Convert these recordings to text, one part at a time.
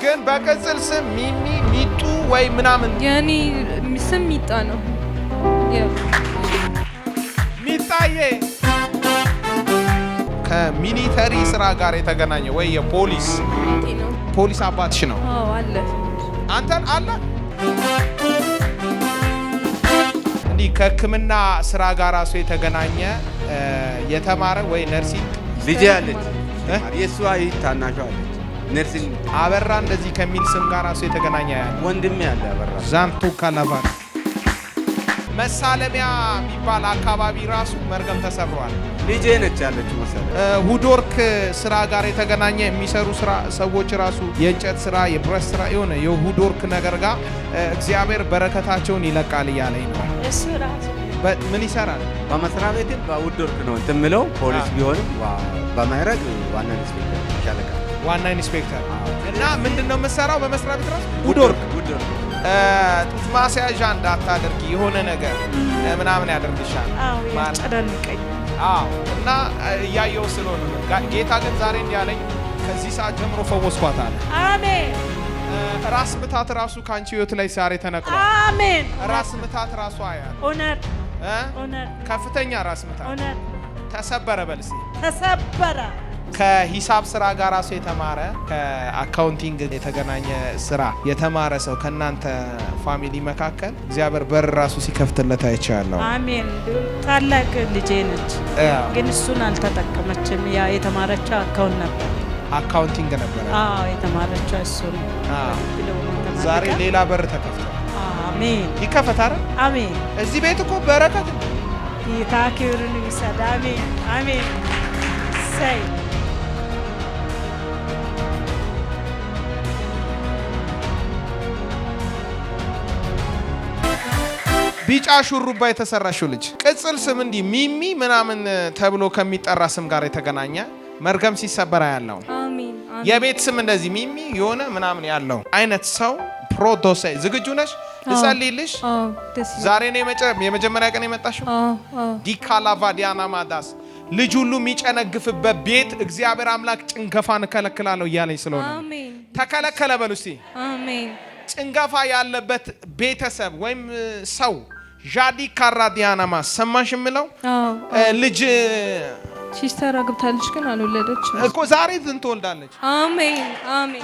ግን በቅጽል ስም ሚሚ ሚጡ ወይ ምናምን የኔ ስም ሚጣ ነው። ሚጣዬ ከሚሊተሪ ስራ ጋር የተገናኘ ወይ የፖሊስ ነው። ፖሊስ አባትሽ ነው? አዎ አለ። አንተን አለ እንዲህ ከሕክምና ስራ ጋር ራሱ የተገናኘ የተማረ ወይ ነርሲንግ ልጅ አለች የሷ ታናሿ አለች ነርሲንግ አበራ እንደዚህ ከሚል ስም ጋር ራሱ የተገናኘ ወንድሜ አለ አበራ ዛንቱ ካላባር መሳለሚያ የሚባል አካባቢ ራሱ መርገም ተሰብሯል። ልጄ ነች ያለችው መሰለኝ። ሁዶርክ ስራ ጋር የተገናኘ የሚሰሩ ስራ ሰዎች ራሱ የእንጨት ስራ የብረት ስራ የሆነ የሁዶርክ ነገር ጋር እግዚአብሔር በረከታቸውን ይለቃል እያለኝ ነው። እሱ ራሱ ምን ይሰራል? በመስሪያ ቤት በሁዶርክ ነው እንትን የምለው ፖሊስ ቢሆንም በማይረግ ዋና ኢንስፔክተር ሻለቃ ዋና ኢንስፔክተር እና ምንድነው የምትሰራው በመስሪያ ቤት ራሱ? ሁዶርክ ጡት ማስያዣ እንዳታደርጊ የሆነ ነገር ምናምን ያደርግሻል። ያጨናንቀኝ። እና እያየው ስለሆነ ጌታ ግን ዛሬ እንዲያለኝ ከዚህ ሰዓት ጀምሮ ፈወስኳት አለ። አሜን። ራስ ምታት ራሱ ካንቺ ህይወት ላይ ዛሬ ተነቅሏል። አሜን። ራስ ምታት ራሱ አያል ኦነር ከፍተኛ ራስ ምታት ተሰበረ። በልሲ ተሰበረ። ከሂሳብ ስራ ጋር ራሱ የተማረ ከአካውንቲንግ የተገናኘ ስራ የተማረ ሰው ከናንተ ፋሚሊ መካከል እግዚአብሔር በር ራሱ ሲከፍትለት አይቻለሁ። አሜን። ታላቅ ልጄ ነች፣ ግን እሱን አልተጠቀመችም። ያ የተማረችው አካውንቲንግ ነበር። የተማረችው እሱ ነው። ዛሬ ሌላ በር ተከፍቷል። አሜን። ይከፈታል። አሜን። እዚህ ቤት እኮ በረከት ይታክብርን ይሰድ። አሜን። አሜን። ሰይ ቢጫ ሹሩባ የተሰራሽው ልጅ ቅጽል ስም እንዲህ ሚሚ ምናምን ተብሎ ከሚጠራ ስም ጋር የተገናኘ መርገም ሲሰበራ ያለው አሜን። የቤት ስም እንደዚህ ሚሚ የሆነ ምናምን ያለው አይነት ሰው ፕሮዶሴ ዝግጁ ነሽ? ልጸልይልሽ? ዛሬ ነው የመጀመሪያ ቀን የመጣሽው? ዲካላቫ ዲያና ማዳስ ልጅ ሁሉ የሚጨነግፍበት ቤት እግዚአብሔር አምላክ ጭንገፋን እከለክላለሁ እያለኝ ስለሆነ ተከለከለ በሉ እስቲ። አሜን። ጭንገፋ ያለበት ቤተሰብ ወይም ሰው ዣዲ ካራዲያናማ ሰማሽ የምለው ልጅ ሲስተር አግብታለች ግን አልወለደችም እኮ ዛሬ ትወልዳለች። አሜን። አሜን።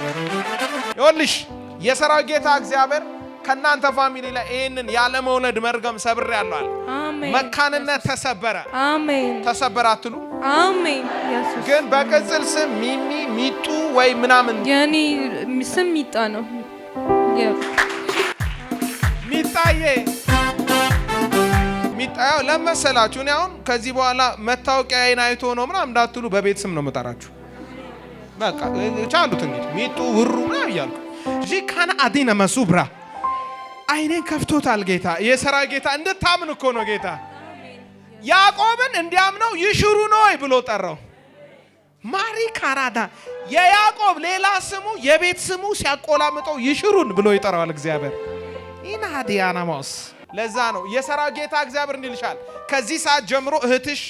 ይኸውልሽ የሰራዊት ጌታ እግዚአብሔር ከናንተ ፋሚሊ ላይ ይሄንን ያለ መውለድ መርገም ሰብር ያለዋል። አሜን። መካንነት ተሰበረ። አሜን። ተሰበረ አትሉ? አሜን። ኢየሱስ ግን በቅጽል ስም ሚሚ ሚጡ ወይ ምናምን የኔ ስም ሚጣ ነው። ሚጣዬ ሚጣዬ ለመሰላችሁ እኔ አሁን ከዚህ በኋላ መታወቂያዬን አይቶ ነው ምናምን እንዳትሉ በቤት ስም ነው መጣራችሁ። በቃ ቻሉት እንግዲህ ሚጡ ውሩ ምናምን እያልኩ ጂካና አዲና መሱብራ አይኔን ከፍቶታል ጌታ። የሰራ ጌታ እንድታምን እኮ ነው ጌታ። ያዕቆብን እንዲያምነው ይሽሩ ነው ብሎ ጠራው። ማሪ ካራዳ የያዕቆብ ሌላ ስሙ የቤት ስሙ ሲያቆላምጠው ይሽሩን ብሎ ይጠራዋል እግዚአብሔር። ኢናዲያናሞስ ለዛ ነው የሰራዊት ጌታ እግዚአብሔር እንዲልሻል ከዚህ ሰዓት ጀምሮ እህትሽ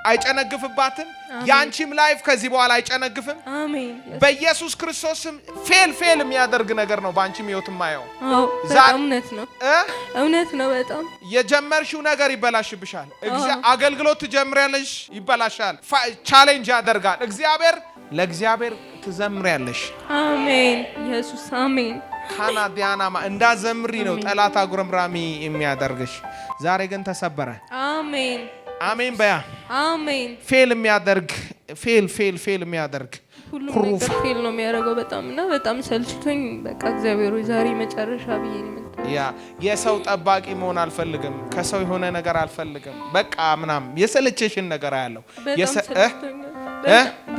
አይጨነግፍባትም። ያንቺም ላይፍ ከዚህ በኋላ አይጨነግፍም። አሜን። በኢየሱስ ክርስቶስም ፌል የሚያደርግ ነገር ነው ባንቺም ህይወት ማየው። እውነት ነው። እውነት ነው። በጣም የጀመርሽው ነገር ይበላሽብሻል። አገልግሎት ትጀምሪያለሽ፣ ይበላሻል። ቻሌንጅ ያደርጋል እግዚአብሔር። ለእግዚአብሔር ትዘምሪያለሽ። አሜን። ኢየሱስ አሜን። ካናዲያናማ እንዳዘምሪ ነው ጠላት አጉረምራሚ የሚያደርግሽ። ዛሬ ግን ተሰበረ። አሜን። አሜን በያ። አሜን። ፌል የሚያደርግ ፌል የሚያደርግ ሁሉም ነገር ፌል ነው የሚያደርገው። በጣም ሰልችቶኝ በቃ እግዚአብሔር ዛሬ መጨረሻ ብዬ ነው የመጣሁት። የሰው ጠባቂ መሆን አልፈልግም። ከሰው የሆነ ነገር አልፈልግም። በቃ ምናምን የሰለቸሽን ነገር ያለው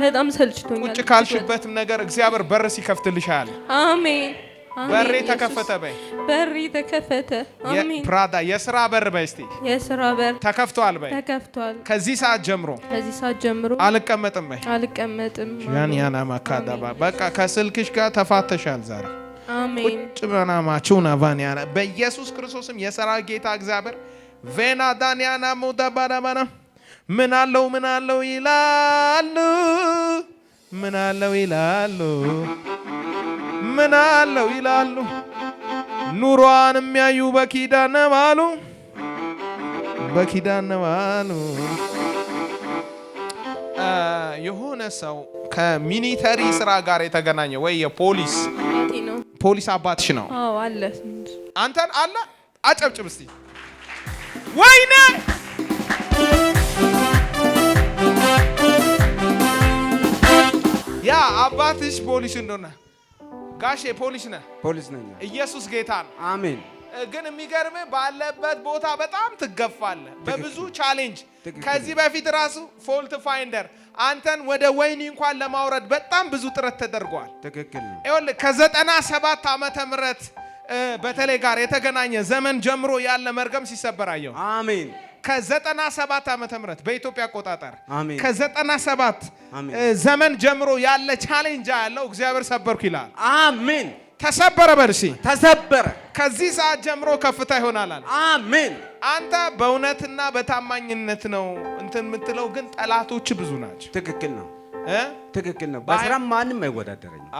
በጣም ሰልችቶኛል። ቁጭ ካልሽበትም ነገር እግዚአብሔር በር ሲከፍትልሻል። አሜን። በሬ ተከፈተ በይ። በሬ ተከፈተ። አሜን። ፕራዳ የሥራ በር በይ እስቲ። የሥራ በር ተከፍቷል በይ። ተከፍቷል። ከዚህ ሰዓት ጀምሮ አልቀመጥም በይ። አልቀመጥም። ያና ማካዳባ በቃ ከስልክሽ ጋር ተፋተሻል ዛሬ። አሜን። ቁጭ በናማቹና ቫኒያና በኢየሱስ ክርስቶስም የሰራዊት ጌታ እግዚአብሔር ቬና ዳንያና ሞዳባዳባና ምን አለው ይላሉ ታምናለው ይላሉ ኑሯን የሚያዩ በኪዳነ ማሉ በኪዳነ ማሉ የሆነ ሰው ከሚኒተሪ ስራ ጋር የተገናኘ ወይ የፖሊስ አባትሽ ነው? አዎ አለ። አንተን አለ አጨብጭብ እስቲ። ወይኔ ያ አባትሽ ፖሊስ እንደሆነ ጋሼ ፖሊስ ነህ? ፖሊስ ነኝ። ኢየሱስ ጌታ ነው። አሜን። ግን የሚገርምህ ባለበት ቦታ በጣም ትገፋለህ በብዙ ቻሌንጅ። ከዚህ በፊት ራሱ ፎልት ፋይንደር አንተን ወደ ወይኒ እንኳን ለማውረድ በጣም ብዙ ጥረት ተደርጓል። ትክክል ነው። ይኸውልህ ከ97 ዓመተ ምህረት በተለይ ጋር የተገናኘ ዘመን ጀምሮ ያለ መርገም ሲሰበር አየሁ። አሜን። ከ97 ዓመተ ምህረት በኢትዮጵያ አቆጣጠር አሜን። ከ97 ዘመን ጀምሮ ያለ ቻሌንጅ ያለው እግዚአብሔር ሰበርኩ ይላል። አሜን። ተሰበረ በርሲ ተሰበረ። ከዚህ ሰዓት ጀምሮ ከፍታ ይሆናል አለ። አሜን። አንተ በእውነትና በታማኝነት ነው እንትን የምትለው፣ ግን ጠላቶች ብዙ ናቸው። ትክክል ነው። ትክክል ነው። በስራ ማንም አይወዳደረኝም።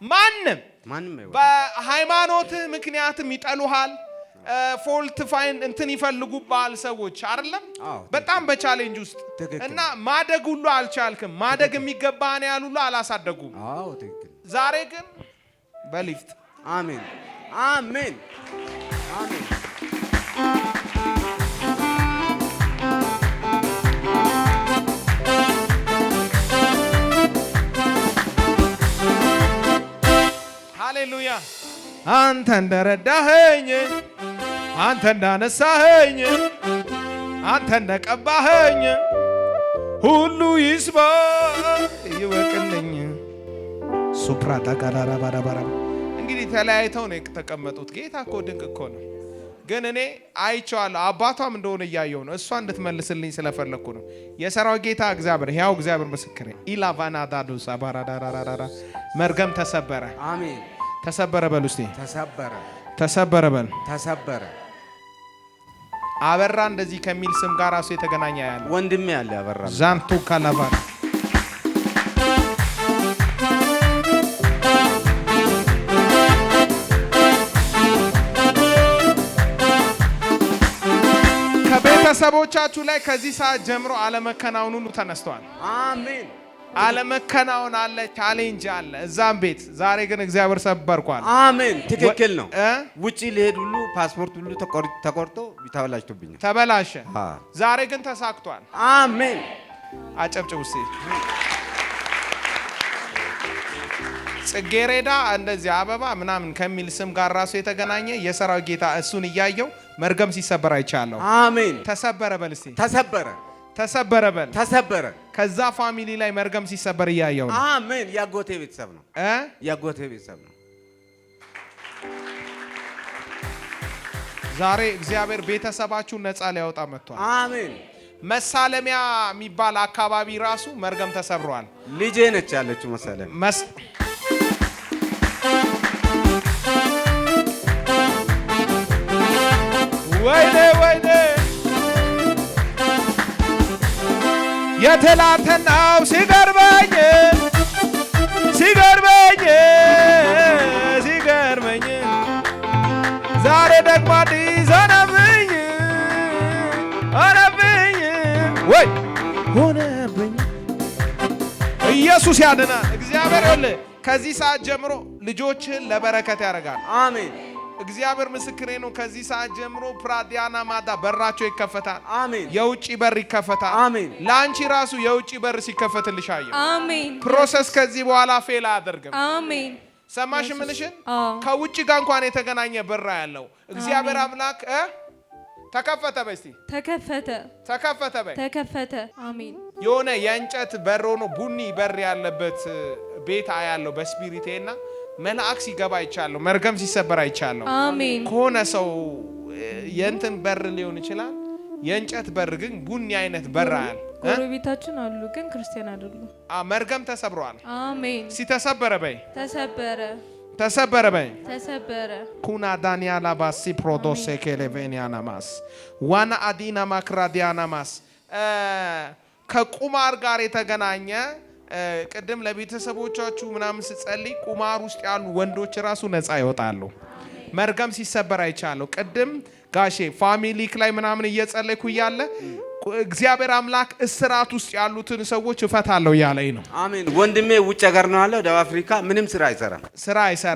ማንም በሃይማኖትህ ምክንያትም ይጠሉሃል። ፎልት ፋይን እንትን ይፈልጉባል ሰዎች አይደለም። በጣም በቻሌንጅ ውስጥ እና ማደግ ሁሉ አልቻልክም። ማደግ የሚገባህን ያህል ሁሉ አላሳደጉም። ዛሬ ግን በሊፍት አሜን አሜን አሜን። ሃሌሉያ። አንተ እንደረዳኸኝ፣ አንተ እንዳነሳኸኝ፣ አንተ እንደቀባኸኝ ሁሉ ይስማ ይወቅልኝ። ሱፕራታ ጋላራ ባራባራ እንግዲህ ተለያይተው ነው የተቀመጡት። ጌታ እኮ ድንቅ እኮ ነው። ግን እኔ አይቼዋለሁ። አባቷም እንደሆነ እያየው ነው። እሷ እንድትመልስልኝ ስለፈለኩ ነው። የሰራዊት ጌታ እግዚአብሔር ሕያው እግዚአብሔር ምስክሬ ኢላቫና ዳዱሳ ባራዳራራራ መርገም ተሰበረ። አሜን። ተሰበረ በሉ እስቲ። ተሰበረ። ተሰበረ በል። ተሰበረ። አበራ እንደዚህ ከሚል ስም ጋር ራሱ የተገናኘ ያለ ወንድሜ ያለ አበራ ዛንቱ ካላባር ከቤተሰቦቻችሁ ላይ ከዚህ ሰዓት ጀምሮ አለመከናወን ሁሉ ተነስቷል። አሜን። አለመከናወን አለ፣ ቻሌንጅ አለ እዛም ቤት። ዛሬ ግን እግዚአብሔር ሰበርኳል። አሜን። ትክክል ነው። ውጪ ሊሄድ ሁሉ ፓስፖርት ሁሉ ተቆርጦ ተበላሽቶብኛል። ተበላሸ። ዛሬ ግን ተሳክቷል። አሜን። አጨብጭቡ እስቲ። ጽጌሬዳ እንደዚህ አበባ ምናምን ከሚል ስም ጋር ራሱ የተገናኘ የሰራዊት ጌታ እሱን እያየው መርገም ሲሰበር አይቻለሁ። አሜን። ተሰበረ በል እስቲ። ተሰበረ። ተሰበረ በል። ተሰበረ። ከዛ ፋሚሊ ላይ መርገም ሲሰበር እያየው ነው። አሜን። ያጎቴ ቤተሰብ ነው። ያጎቴ ቤተሰብ ነው። ዛሬ እግዚአብሔር ቤተሰባችሁን ነፃ ሊያወጣ መጥቷል። አሜን። መሳለሚያ የሚባል አካባቢ ራሱ መርገም ተሰብሯል። ልጄ ነች ያለችው መሳለሚያ ወይኔ ወይኔ የትላንትናው ሲገርመኝ ሲገርመኝ ሲገርመኝ ዛሬ ደግሞ አዲስ ሆነብኝ ሆነብኝ ወይ ሆነብኝ። ኢየሱስ ያድናል። እግዚአብሔር ይኸውልህ ከዚህ ሰዓት ጀምሮ ልጆችህን ለበረከት ያደርጋል። አሜን። እግዚአብሔር ምስክሬ ነው። ከዚህ ሰዓት ጀምሮ ፕራዲያና ማዳ በራቸው ይከፈታል። አሜን። የውጭ በር ይከፈታል። አሜን። ለአንቺ ራሱ የውጭ በር ሲከፈትልሽ አየሁ። አሜን። ፕሮሰስ ከዚህ በኋላ ፌል አያደርግም። አሜን። ሰማሽ? ምንሽን ከውጭ ጋር እንኳን የተገናኘ በር ያለው እግዚአብሔር አምላክ ተከፈተ በይ እስቲ። ተከፈተ። ተከፈተ በይ። ተከፈተ። አሜን። የሆነ የእንጨት በር ሆኖ ቡኒ በር ያለበት ቤት አያለው በስፒሪቴና መልአክ ሲገባ አይቻለሁ። መርገም ሲሰበር አይቻለሁ። አሜን። ከሆነ ሰው የእንትን በር ሊሆን ይችላል። የእንጨት በር ግን ቡኒ አይነት በር አያል። ጎረቤታችን አሉ ግን ክርስቲያን አይደሉም። መርገም ተሰብሯል። አሜን። ሲተሰበረ በይ። ተሰበረ። ተሰበረ በይ። ተሰበረ። ኩና ዳንያላ ባሲ ፕሮዶሴ ኬሌቬኒያና ማስ ዋና አዲና ማክራዲያና ማስ ከቁማር ጋር የተገናኘ ቅድም ለቤተሰቦቻችሁ ምናምን ስትጸልይ ቁማር ውስጥ ያሉ ወንዶች ራሱ ነፃ ይወጣሉ። መርገም ሲሰበር አይቻለሁ። ቅድም ጋሼ ፋሚሊክ ላይ ምናምን እየጸለይኩ እያለ እግዚአብሔር አምላክ እስራት ውስጥ ያሉትን ሰዎች እፈታለሁ ያለኝ ነው። አሜን። ወንድሜ ውጭ ሀገር ነው ያለው፣ ደቡብ አፍሪካ። ምንም ስራ አይሰራም፣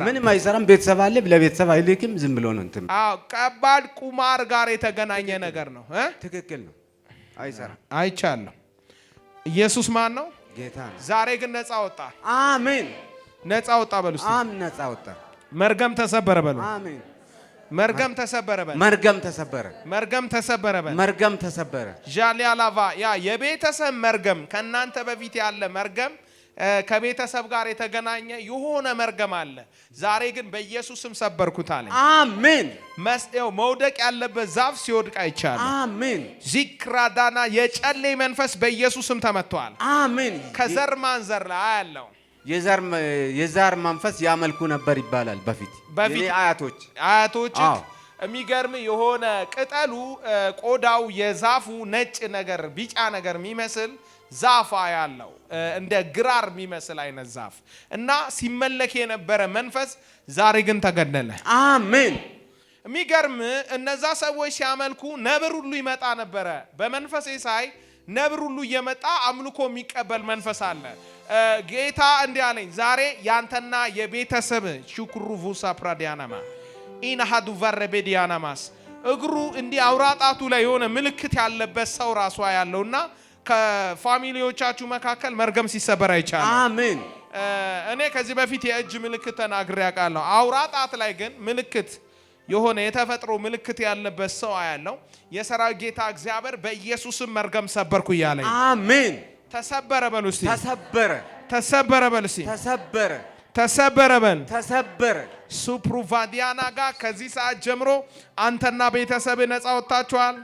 ምንም አይሰራም። ቤተሰብ አለ፣ ለቤተሰብ አይልክም፣ ዝም ብሎ ነው እንትን። አዎ፣ ከባድ ቁማር ጋር የተገናኘ ነገር ነው። ትክክል ነው፣ አይሰራም። አይቻለሁ። ኢየሱስ ማን ነው? ጌታ ነው። ዛሬ ግን ነፃ ወጣ። አሜን። ነፃ ወጣ በሉ እስቲ። አሜን። ነፃ ወጣ። መርገም ተሰበረ በሉ። አሜን። መርገም ተሰበረ በል። መርገም ተሰበረ። መርገም ተሰበረ በል። መርገም ተሰበረ። ጃሊያላቫ ያ የቤተሰብ መርገም ከናንተ በፊት ያለ መርገም ከቤተሰብ ጋር የተገናኘ የሆነ መርገም አለ። ዛሬ ግን በኢየሱስም ሰበርኩት አለ። አሜን። መስጤው መውደቅ ያለበት ዛፍ ሲወድቅ አይቻለሁ። አሜን። ዚክራዳና የጨሌ መንፈስ በኢየሱስም ተመቷል። አሜን። ከዘር ማንዘር ላይ አያለው የዛር መንፈስ ያመልኩ ነበር ይባላል በፊት አያቶች የሚገርም የሆነ ቅጠሉ ቆዳው የዛፉ ነጭ ነገር ቢጫ ነገር የሚመስል ዛፍ ያለው እንደ ግራር የሚመስል አይነት ዛፍ እና ሲመለክ የነበረ መንፈስ ዛሬ ግን ተገደለ። አሜን። የሚገርም እነዛ ሰዎች ሲያመልኩ ነብር ሁሉ ይመጣ ነበረ። በመንፈሴ ሳይ ነብር ሁሉ እየመጣ አምልኮ የሚቀበል መንፈስ አለ። ጌታ እንዲህ አለኝ፣ ዛሬ ያንተና የቤተሰብ ሽኩሩ ቡሳ ፕራዲያናማ ኢናሃዱ ቫረቤዲያናማስ እግሩ እንዲህ አውራጣቱ ላይ የሆነ ምልክት ያለበት ሰው ራሷ ያለውና ከፋሚሊዎቻችሁ መካከል መርገም ሲሰበር አይቻለሁ። አሜን። እኔ ከዚህ በፊት የእጅ ምልክት ተናግሬ ያውቃለሁ። አውራጣት ላይ ግን ምልክት የሆነ የተፈጥሮ ምልክት ያለበት ሰው ያለው የሰራዊት ጌታ እግዚአብሔር በኢየሱስም መርገም ሰበርኩ እያለኝ። አሜን። ተሰበረ በሉ እስቲ። ተሰበረ። ተሰበረ በሉ እስቲ። ተሰበረ። ተሰበረ በል። ተሰበረ። ሱፕሩቫዲያና ጋር ከዚህ ሰዓት ጀምሮ አንተና ቤተሰብ ነፃ ወጣችኋል።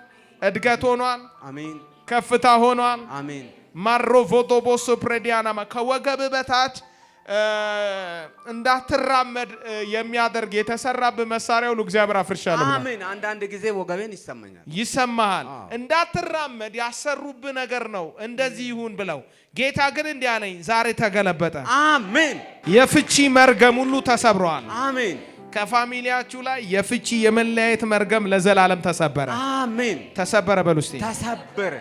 እድገት ሆኗል። አሜን። ከፍታ ሆኗል። አሜን። ማሮቮቶቦስ ፕሬዲያናማ ከወገብ በታች እንዳትራመድ የሚያደርግ የተሰራብህ መሳሪያ ሁሉ እግዚአብሔር አፍርሻለሁ። አሜን። አንዳንድ ጊዜ ወገቤን ይሰማሃል። እንዳትራመድ ያሰሩብህ ነገር ነው እንደዚህ ይሁን ብለው፣ ጌታ ግን እንዲህ አለኝ፣ ዛሬ ተገለበጠ። አሜን። የፍቺ መርገም ሁሉ ተሰብሯል። አሜን። ከፋሚሊያችሁ ላይ የፍቺ የመለያየት መርገም ለዘላለም ተሰበረ። አሜን። ተሰበረ በሉ እስቲ። ተሰበረ።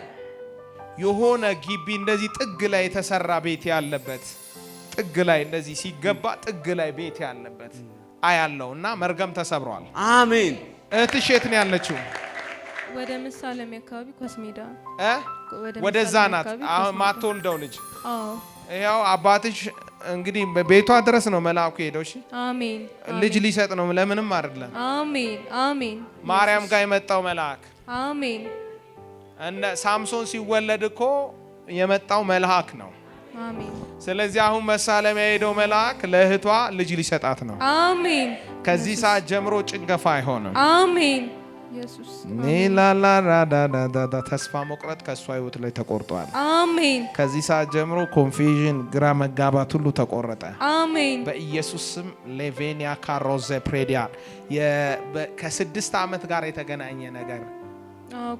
የሆነ ግቢ እንደዚህ ጥግ ላይ የተሰራ ቤት ያለበት ጥግ ላይ እንደዚህ ሲገባ ጥግ ላይ ቤት ያለበት አያለውና መርገም ተሰብሯል። አሜን። እህትሽ የት ነው ያለችው? ወደ መሳለሚያ አካባቢ ኳስ ሜዳ ወደዛ ናት አሁን ማትወልደው ልጅ። ያው አባትሽ እንግዲህ ቤቷ ድረስ ነው መልአኩ ሄደው። እሺ አሜን። ልጅ ሊሰጥ ነው፣ ለምንም አይደለም። አሜን አሜን። ማርያም ጋር የመጣው መልአክ አሜን። እነ ሳምሶን ሲወለድ እኮ የመጣው መልአክ ነው። አሜን። ስለዚህ አሁን መሳለሚያ የሄደው መልአክ ለእህቷ ልጅ ሊሰጣት ነው። አሜን። ከዚህ ሰዓት ጀምሮ ጭንገፋ አይሆንም። አሜን። ኢየሱስ ኔላላራዳዳዳ ተስፋ መቁረጥ ከእሷ ህይወት ላይ ተቆርጧል። አሜን። ከዚህ ሰዓት ጀምሮ ኮንፊዥን፣ ግራ መጋባት ሁሉ ተቆረጠ። አሜን። በኢየሱስ ስም ሌቬኒያ ካሮዘ ፕሬዲያ ከ6 ዓመት ጋር የተገናኘ ነገር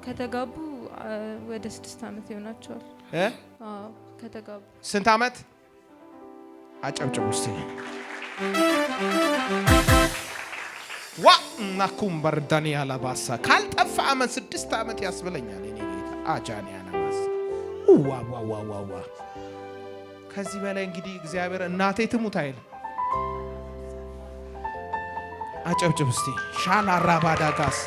ከተጋቡ ወደ 6 ዓመት ይሆናቸዋል። ከተጋቡ ስንት ዓመት? አጨብጭቡ እስቲ። ዋ ናኩምበር ዳንያላ ባሳ ካልጠፋ ዓመት 6 ዓመት ያስብለኛል። እኔ ጌታ አጃኒያና ባሳ ዋ ከዚህ በላይ እንግዲህ እግዚአብሔር እናቴ ትሙት አይል። አጨብጭቡ እስቲ። ሻላ ራባዳጋስ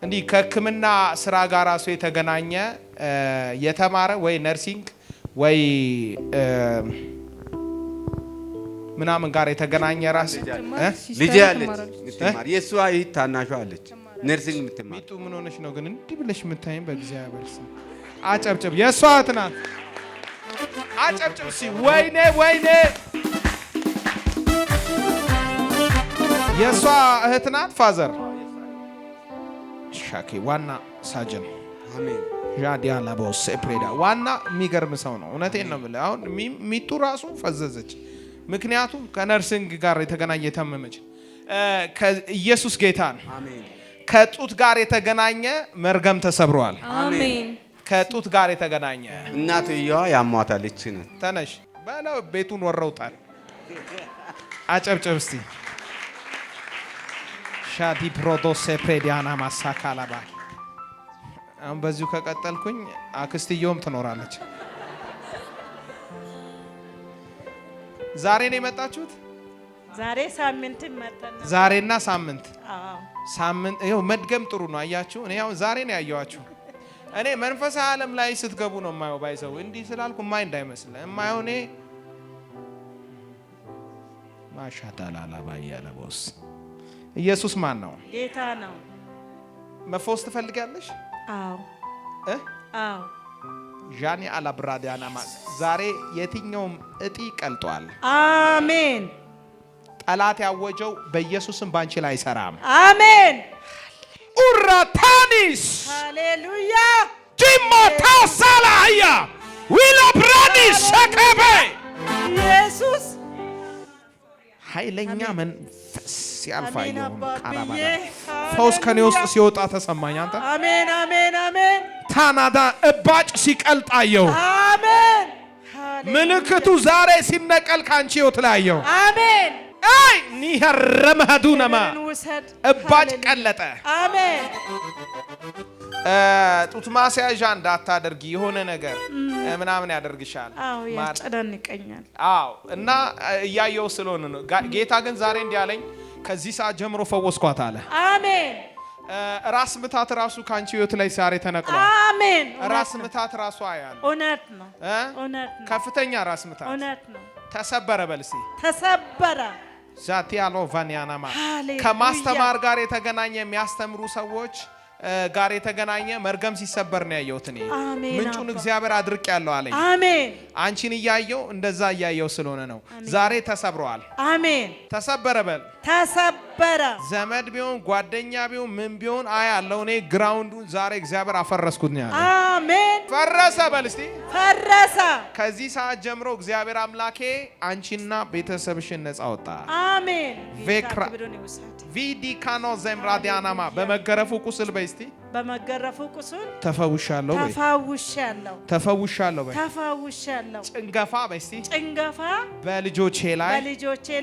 እንዲህ ከሕክምና ስራ ጋር ራሱ የተገናኘ የተማረ ወይ ነርሲንግ ወይ ምናምን ጋር የተገናኘ ራስ ልጅ ያለች የሷ ታናሿ አለች ነርሲንግ የምትማር። ሚጡ ምን ሆነሽ ነው ግን እንዲህ ብለሽ የምታይም? በእግዚአብሔር ስም አጨብጭብ። የሷ እህት ናት። አጨብጭብ እስኪ። ወይኔ የሷ እህት ናት። ፋዘር ሻኪ ዋና ሳጅን አሜን። ጃዲያ ላቦስ ፕሬዳ ዋና የሚገርም ሰው ነው። እውነቴን ነው የምልህ። አሁን ሚጡ ራሱ ፈዘዘች። ምክንያቱም ከነርሲንግ ጋር የተገናኘ የታመመች ኢየሱስ ጌታ ነው። አሜን። ከጡት ጋር የተገናኘ መርገም ተሰብሯል። አሜን። ከጡት ጋር የተገናኘ እናትየዋ ያሟታል። እቺን ተነሽ በለው ቤቱን ወረውታል። አጨብጭብ እስቲ። ሻዲ ፕሮዶሴ ፕሬዲያና ማሳካላባ አሁን በዚሁ ከቀጠልኩኝ አክስትየውም ትኖራለች። ዛሬ ነው የመጣችሁት? ዛሬ ሳምንት መጣን። ዛሬና ሳምንት አዎ ሳምንት ይኸው መድገም ጥሩ ነው። አያችሁ እኔ ያው ዛሬ ነው ያየኋችሁ። እኔ መንፈሳዊ ዓለም ላይ ስትገቡ ነው የማየው። ባይዘው እንዲህ ስላልኩ ማይ እንዳይመስል የማየው እኔ ማሻታላላ ባያለ ቦስ ኢየሱስ ማን ነው? ጌታ ነው። መፈወስ ትፈልጋለሽ? አዎ አዎ ጃኒ አላብራዲያና ማስ ዛሬ የትኛውም እጢ ቀልጧል። አሜን። ጠላት ያወጀው በኢየሱስም ባንቺ ላይ አይሰራም። አሜን። ኡራታኒስ ሃሌሉያ ቲሞታሳላያ ዊላብራዲስ ሰከበ ኢየሱስ ኃይለኛ መንፈስ ሲያልፋየው አባብዬ ፈውስ ከኔ ውስጥ ሲወጣ ተሰማኝ። አንተ አሜን አሜን አሜን። ታናዳ እባጭ ሲቀልጣየው አሜን። ምልክቱ ዛሬ ሲነቀል ካንቺ ህይወት ላይ አየው። አሜን። አይ ኒህረመዱነማ ውሰድ እባጭ ቀለጠ። አሜን። ጡት ማስያዣ እንዳታደርጊ የሆነ ነገር ምናምን ያደርግሻል። አዎ ያጨናንቀኛል። አዎ እና እያየው ስለሆነ ነው። ጌታ ግን ዛሬ እንዲህ አለኝ፣ ከዚህ ሰዓት ጀምሮ ፈወስኳት አለ። አሜን። ራስ ምታት ራሱ ካንቺ ህይወት ላይ ዛሬ ተነቅሏል። አሜን። ራስ ምታት ራሱ አያል እውነት ነው። እውነት ነው። ከፍተኛ ራስ ምታት እውነት ነው። ተሰበረ በልሲ ተሰበረ። ዛቲ ያለው ቫኒያናማ ከማስተማር ጋር የተገናኘ የሚያስተምሩ ሰዎች ጋር የተገናኘ መርገም ሲሰበር ነው ያየሁት። እኔ ምንጩን እግዚአብሔር አድርቅ ያለው አለኝ። አሜን። አንቺን እያየው እንደዛ እያየው ስለሆነ ነው። ዛሬ ተሰብረዋል። አሜን። ተሰበረ በል። ተሰበረ። ዘመድ ቢሆን ጓደኛ ቢሆን ምን ቢሆን አያለው እኔ ግራውንዱን ዛሬ እግዚአብሔር አፈረስኩት ነው ያለው። አሜን። ፈረሰ በል እስቲ። ፈረሰ። ከዚህ ሰዓት ጀምሮ እግዚአብሔር አምላኬ አንቺና ቤተሰብሽን ነፃ ወጣ። አሜን። ቬክራ ቪዲ ካኖ ዘምራዲያናማ በመገረፉ ቁስል በስቲ በመገረፉ ቁስል ተፈውሻለሁ በይ። ተፈውሻለሁ። ተፈውሻለሁ በይ። ተፈውሻለሁ። ጭንገፋ በስቲ ጭንገፋ በልጆቼ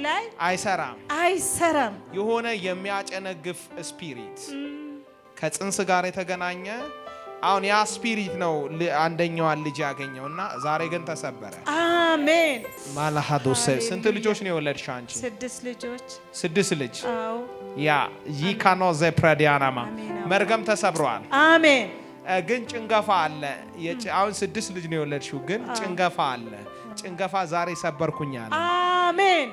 ላይ አይሰራም። አይሰራም። የሆነ የሚያጨነግፍ ስፒሪት ከጽንስ ጋር የተገናኘ አሁን ያ ስፒሪት ነው አንደኛዋን ልጅ ያገኘውና ዛሬ ግን ተሰበረ። አሜን። ማላሃዶስ ስንት ልጆች ነው የወለድሽ አንቺ? 6 ልጆች። 6 ልጅ። አዎ ያ ይካኖ ዘፕራዲያናማ መርገም ተሰብሯል። አሜን። ግን ጭንገፋ አለ። አሁን 6 ልጅ ነው የወለድሽው፣ ግን ጭንገፋ አለ። ጭንገፋ ዛሬ ሰበርኩኛል። አሜን።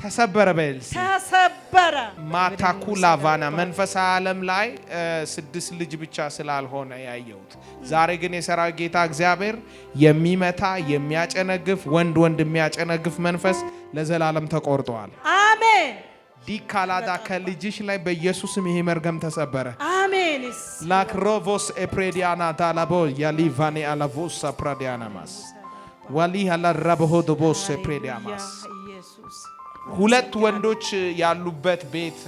ተሰበረ በልሲ ተሰበረ። ማታኩላ ቫና መንፈሳዊ ዓለም ላይ 6 ልጅ ብቻ ስላልሆነ ያየሁት ዛሬ ግን የሰራዊት ጌታ እግዚአብሔር የሚመታ የሚያጨነግፍ ወንድ የሚያጨነግፍ መንፈስ ለዘላለም ተቆርጧል። አሜን። ዲካላዳ ከልጅሽ ላይ በኢየሱስም ይሄ መርገም ተሰበረ። አሜን። ላክሮቮስ ኤፕሬዲያና ታላቦ ያሊቫኔ አላቮስ ፕራዲያናማስ ዋሊ አላራበሆ ዶቦስ ኤፕሬዲያማስ 2 ወንዶች ያሉበት ቤት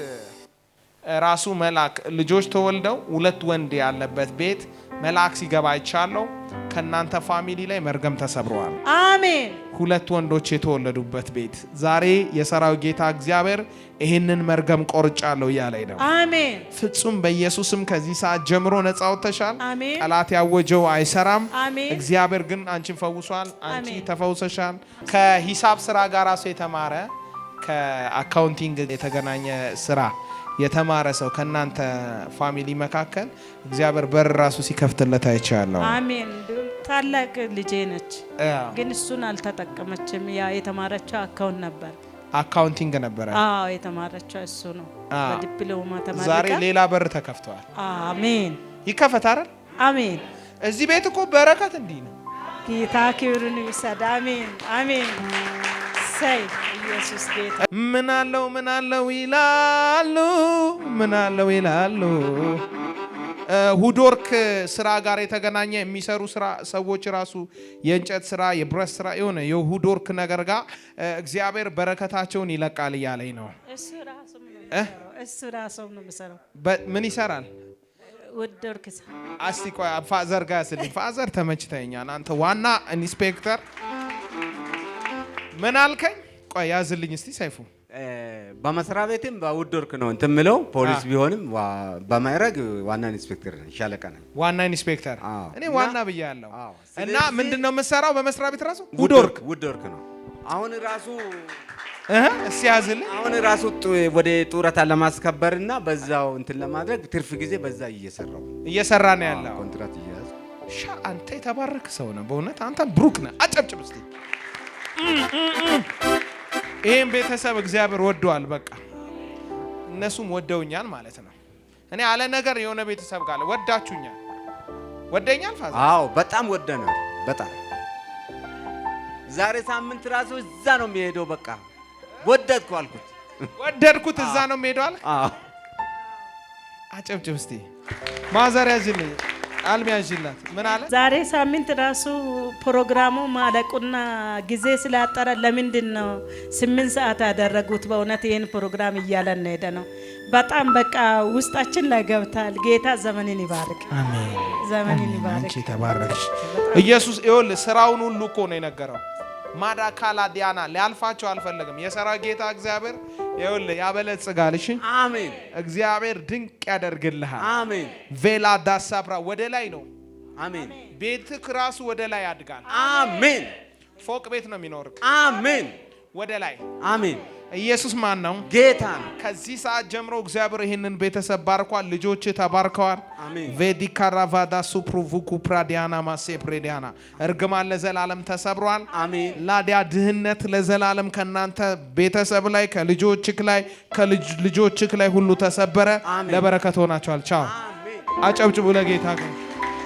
ራሱ መልአክ ልጆች ተወልደው 2 ወንድ ያለበት ቤት መልአክ ሲገባ አይቻለው። ከናንተ ፋሚሊ ላይ መርገም ተሰብሯል። አሜን። 2 ወንዶች የተወለዱበት ቤት ዛሬ የሰራዊት ጌታ እግዚአብሔር ይሄንን መርገም ቆርጫለሁ እያለኝ ነው። አሜን። ፍጹም በኢየሱስም ከዚህ ሰዓት ጀምሮ ነፃ ወጥተሻል። አሜን። ጠላት ያወጀው አይሰራም። አሜን። እግዚአብሔር ግን አንቺን ፈውሷል። አንቺ ተፈውሰሻል። ከሂሳብ ስራ ጋር ራሱ የተማረ ከአካውንቲንግ የተገናኘ ስራ የተማረ ሰው ከናንተ ፋሚሊ መካከል እግዚአብሔር በር ራሱ ሲከፍትለት አይቻለሁ። አሜን። ታላቅ ልጄ ነች፣ ግን እሱን አልተጠቀመችም። ያ የተማረችው አካውንቲንግ ነበረ። አዎ የተማረችው እሱ ነው። በዲፕሎማ ተማረች። ዛሬ ሌላ በር ተከፍቷል። አሜን። ይከፈት አይደል? አሜን። እዚህ ቤት እኮ በረከት እንዲህ ነው። ጌታ ክብሩን ይውሰድ። አሜን አሜን። ሰይ ኢየሱስ ጌታ ምን አለው ይላሉ፣ ምን አለው ይላሉ። ሁዶርክ ስራ ጋር የተገናኘ የሚሰሩ ሰዎች ራሱ የእንጨት ስራ፣ የብረት ስራ የሆነ የሁዶርክ ነገር ጋር እግዚአብሔር በረከታቸውን ይለቃል እያለኝ ነው። እሱ ራሱ ነው የሚሰራው። ምን ይሰራል? ወደርክ እስቲ ቆይ ፋዘር ጋር ስልኝ ፋዘር ተመችተኛል። አንተ ዋና ኢንስፔክተር ምን አልከኝ? ቆይ ያዝልኝ እስቲ ሰይፉ። በመስሪያ ቤትም በውድወርክ ነው እንትን የምለው ፖሊስ ቢሆንም በማይረግ ዋና ኢንስፔክተር ነኝ፣ ሻለቃ ነኝ። ዋና ኢንስፔክተር እኔ ዋና ብያለሁ። እና ምንድነው የምትሰራው በመስሪያ ቤት ራሱ? ውድወርክ ነው። አሁን ራሱ እስቲ ያዝልኝ። አሁን ራሱ ወደ ጡረታ ለማስከበርና በዛው እንትን ለማድረግ ትርፍ ጊዜ በዛ እየሰራ ነው ያለው። ኮንትራት እየያዘ አንተ የተባረክ ሰው ነህ በእውነት አንተ ብሩክ ነህ። አጨብጭብ እስቲ። ይሄን ቤተሰብ እግዚአብሔር ወደዋል። በቃ እነሱም ወደውኛል ማለት ነው። እኔ አለ ነገር የሆነ ቤተሰብ ጋር ወዳችሁኛል፣ ወደኛል ፋዘር። አዎ በጣም ወደናል። በጣም ዛሬ ሳምንት ራሱ እዛ ነው የሚሄደው። በቃ ወደድኩ አልኩት፣ ወደድኩት እዛ ነው የሚሄደው አለ። አዎ አጨብጭብ እስቲ። ማዘር ያዝልኝ፣ አልሚ ያዝላት። ምን አለ? ዛሬ ሳምንት ራሱ ፕሮግራሙ ማለቁና ጊዜ ስላጠረ ለምንድን ነው 8 ሰዓት ያደረጉት? በእውነት ይሄን ፕሮግራም እያለን ሄደ ነው። በጣም በቃ ውስጣችን ላይ ገብታል። ጌታ ዘመንን ይባርክ። አሜን። ዘመንን ይባርክ። አንቺ ተባረክሽ። ኢየሱስ ይኸውልህ ስራውን ሁሉ እኮ ነው የነገረው። ማዳካላ ዲያና ሊያልፋቸው አልፈለገም። የሰራዊት ጌታ እግዚአብሔር ይኸውልህ ያበለጽጋል። እሺ አሜን። እግዚአብሔር ድንቅ ያደርግልሃል። አሜን። ቬላ ዳሳብራ ወደ ላይ ነው። አሜን። ቤትህ ራሱ ወደ ላይ ያድጋል። አሜን። ፎቅ ቤት ነው የሚኖርክ። አሜን። ወደ ላይ አሜን። ኢየሱስ ማን ነው? ጌታ ነው። ከዚህ ሰዓት ጀምሮ እግዚአብሔር ይህንን ቤተሰብ ባርኳል። ልጆች ተባርከዋል። አሜን። ቬዲ ካራቫዳ ሱፕሩቭኩ ፕራዲያና ማሴ ፕሬዲያና እርግማን ለዘላለም ተሰብሯል። አሜን። ላዲያ ድህነት ለዘላለም ከናንተ ቤተሰብ ላይ ከልጆችክ ላይ ከልጆችክ ላይ ሁሉ ተሰበረ። ለበረከት ሆናችኋል። ቻው። አጨብጭቡ ለጌታ።